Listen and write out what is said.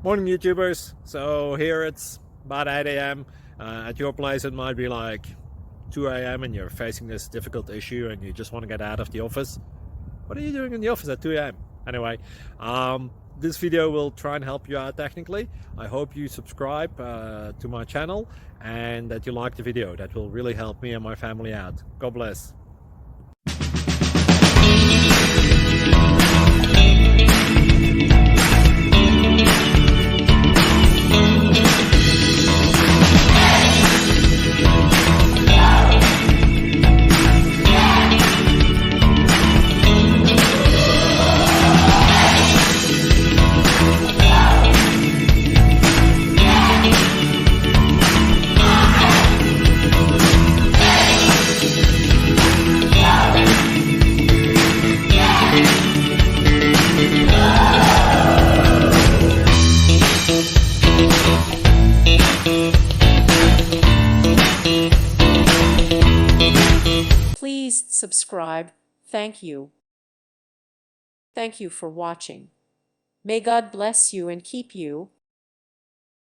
Morning YouTubers. So here it's about 8 a.m. At your place it might be like 2 a.m. and you're facing this difficult issue and you just want to get out of the office. What are you doing in the office at 2 a.m.? Anyway, this video will try and help you out technically. I hope you subscribe to my channel and that you like the video. That will really help me and my family out. God bless. Please subscribe. Thank you. Thank you for watching. May God bless you and keep you.